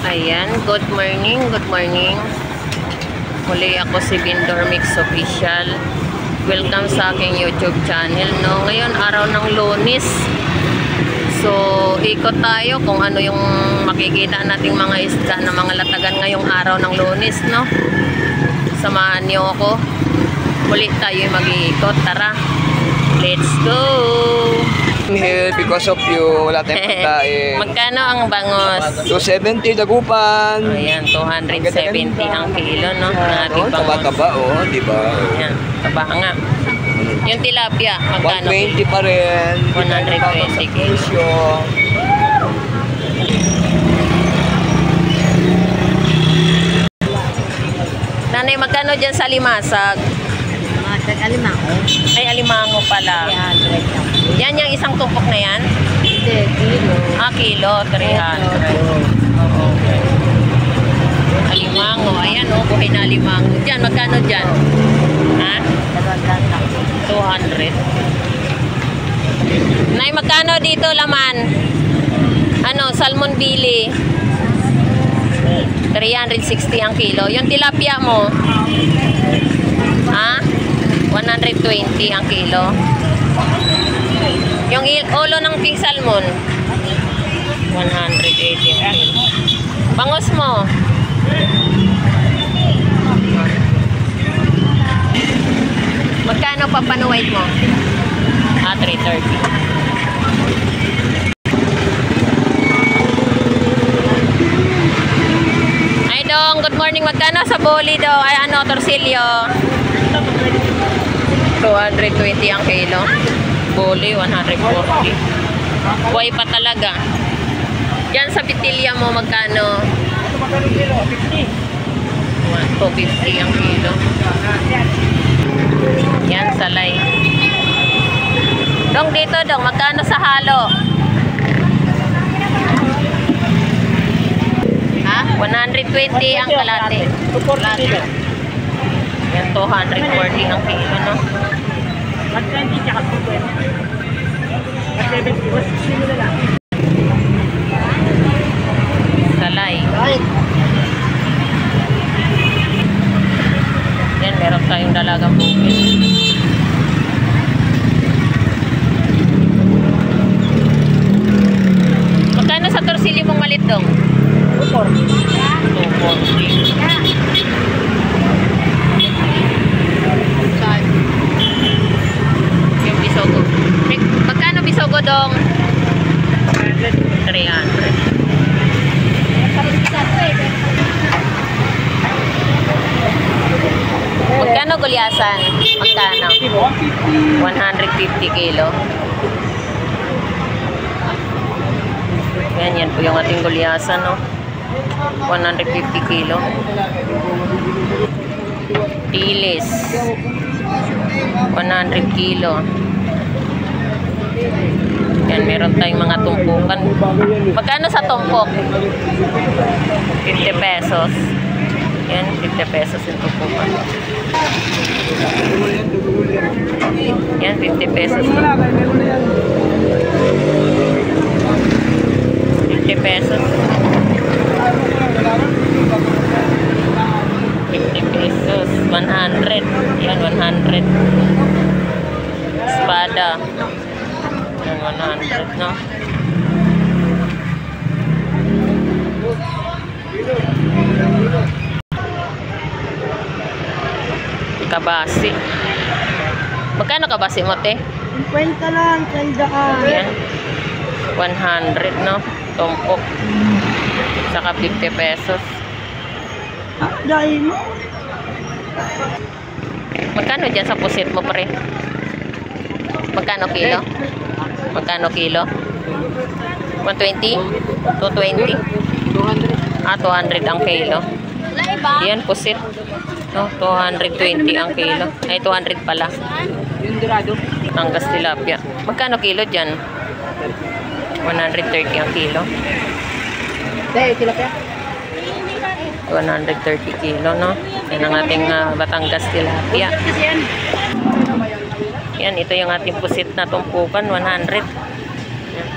Ayan, good morning, good morning. Muli ako si Bindor Mix Official. Welcome sa aking YouTube channel, no. Ngayon araw ng Lunes. So, ikot tayo kung ano yung makikita nating mga isda na mga latagan ngayong araw ng Lunes, no. Samahan niyo ako. Muli tayo mag-iikot. Tara. Let's go. Here because of you, wala tayong pagkain. Magkano ang bangos? 270 dagupan. Ayan, 270 ang kilo, no? Ng ating bangos. Taba-taba, oh, di ba? Ayan, taba nga. Yung tilapia, magkano? 120 pa rin. 120 presyo. Nanay, magkano dyan sa limasag? Alimango. Ay, alimango pala. Yan yung isang tupok na yan? Hindi, kilo. Ah, kilo, 300. Okay. Alimango, ayan oh, buhay na alimango. Dyan, magkano dyan? Ha? 200. Nay, magkano dito laman? Ano, salmon bili? 360 ang kilo. Yung tilapia mo? Ha? 120 ang kilo. Yung ulo ng pink salmon 180 ang kilo. Bangos mo magkano pa panuwait mo? 330. Ay dong, good morning. Magkano sa boli daw? Ay ano, torsilyo? 220 ang kilo. Boli, 140. Buhay pa talaga. Diyan sa bitilya mo, magkano? 250 ang kilo. Yan, salay. Dong, dito dong, magkano sa halo? Ha? 120 ang kalate. Kalate. Yan, 240 ang kilo, no? Mag-20 tsaka 220. Mag-70. Sino na lang? Salay. Yan, meron tayong dalagang bukid. Magkano sa torsilyo mong malit dong? 240. 240. Yung bisogo. Magkano bisogo dong? 300. Magkano gulyasan? Magkano? 150 kilo. Yan po yung ating gulyasan, no? 150 kilo. Tilis 100 kilo. Yan, meron tayong mga tumpukan. Magkano sa tumpok? 50 pesos. Yan, 50 pesos yung tumpukan. Yan, 50 pesos. 50 pesos. 50 pesos. 100. Yan, 100. Espada. Yan, 100, no? Kabasi. Magkano kabasi mo, te? 50 lang, tandaan. Yan. 100, no? Tumpok. Saka 50 pesos. Dahil mo. Magkano dyan sa pusit mo, pre? Magkano kilo? Magkano kilo? 120? 220? 200. Ah, 200 ang kilo. Yan, pusit. No, 220 ang kilo. Ay, 200 pala. Yung dorado. Angas tilapia. Magkano kilo dyan? 130 ang kilo. Dahil, tilapia. 130 kilo, no? Yan ang ating Batangas tilapia. Yan, ito yung ating pusit na tumpukan, 100. Yan.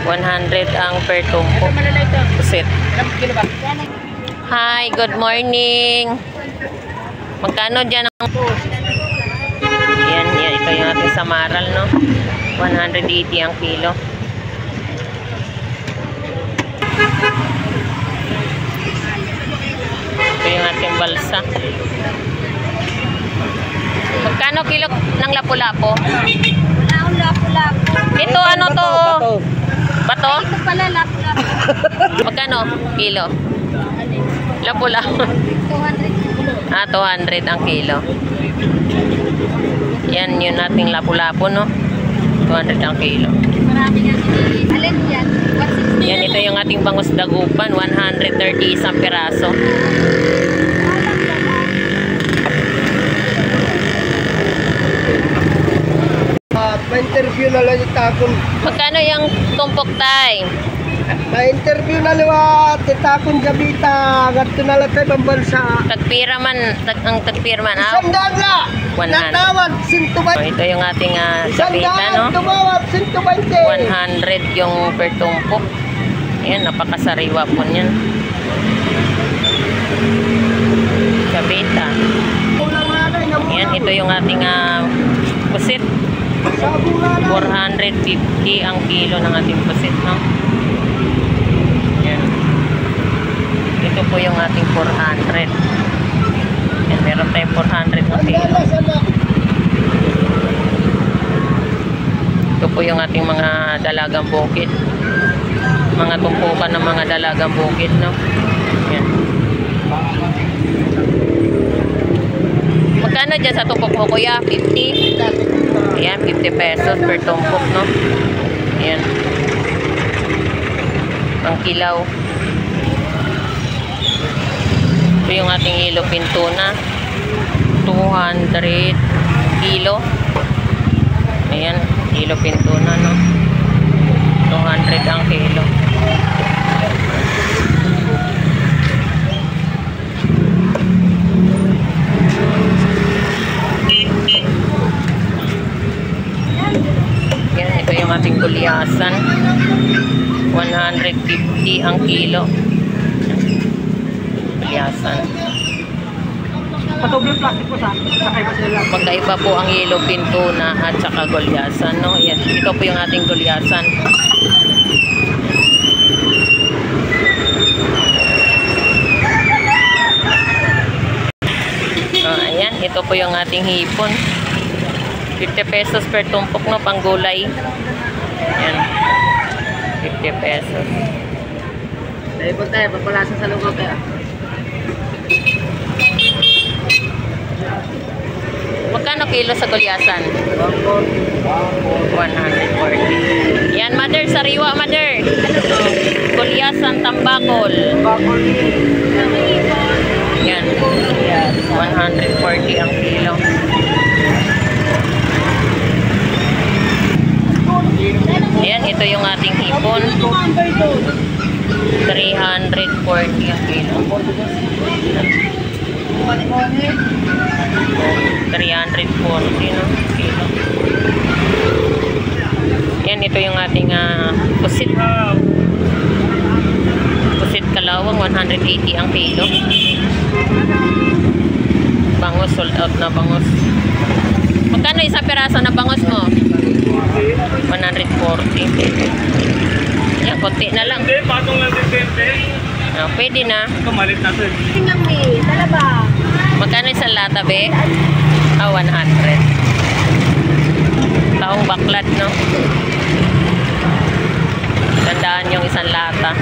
100 ang per tumpok. Pusit. Kilo ba? Hi, good morning. Magkano dyan ang... Yan, ito yung ating samaral, no? 180 ang kilo. Ito yung ating balsa. Magkano kilo ng lapu-lapo? Ito ano to? Bato? Ito pala, lapu-lapu. Magkano kilo? Lapu-lapo. 200 Ah, 200 ang kilo. Yan yung ating lapu-lapo, no? 200 ang kilo. Marami nga sinili. Alin yan? 160. Yan, ito yung ating bangus dagupan. 130 isang piraso. Ma-interview na lang yung takon. Magkano yung tumpok tay? Ma-interview na liwat. Takon Gabita. Gato na lang tayo pambalsa. Tagpira man, ang tagpira man. Ah, Sandaan na! 100. Natawad, So, 120. ito yung ating sabita, no? Sandaan, tumawad, 120. 100 yung per tumpok. Ayan, napakasariwa po niyan. Sabita. Ayan, ito yung ating pusit. 450 ang kilo ng ating pusit, no? Ayan. Ito po yung ating 400. Ayan, meron tayong 400 na kilo. Ito po yung ating mga dalagang bukid. Mga tumpukan ng mga dalagang bukid, no? Ayan. Magkano dyan sa tumpok mo, kuya? 50? Ayan, 50 pesos per tumpok, no? Ayan. Ang kilaw. Ito yung ating yellow pintuna. 200 kilo. Ayan, yellow pintuna, no? 200 ang kilo. Yan, ito yung ating gulyasan. 150 ang kilo. Gulyasan. Patuloy plastic po sa sakay pa sila. Magkaiba po ang yellow pintuna at saka gulyasan, no? Yan, ito po yung ating gulyasan. Ayan, ito po yung ating hipon. 50 pesos per tumpok, no, pang gulay. Ayan. 50 pesos. Dahil po tayo, papalasa sa lugaw kaya. Magkano kilo sa gulyasan? 140. Yan, mother, sariwa, mother. Gulyasan, tambakol. Yan. 140 ang kilo. Ayan, ito yung ating hipon. 340 ang kilo. 340, no? Kilo. Yan, ito yung ating pusit. Pusit kalawang, 180 ang kilo. Bangus, sold out na bangus. Magkano isang piraso na bangus mo? 140. Yan, konti na lang. Hindi, patong lang din 20. Pwede na. Kamalit natin. Tingnan mo eh, talaba. Magkano isang lata, be? 100. Taong baklat, no? Tandaan yung isang lata.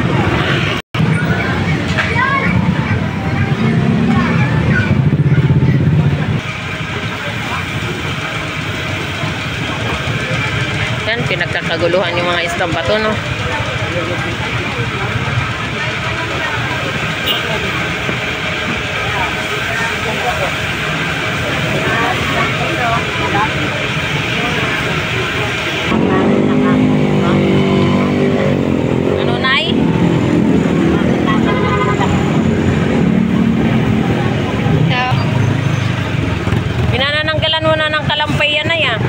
Yan, pinagkakaguluhan yung mga isang bato, no? Ano, Nay? Pinanananggalan mo na ng kalampay yan, Nay, ah.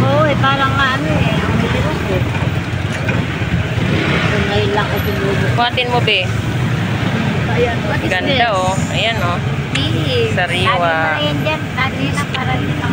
Oo, parang ano eh. Ang hirap eh. Kuhatin mo, be. What is Ganda, this? oh. Ayan, oh. Bihis. Sariwa. Sabi mo na yan dyan. Sabi na para dito.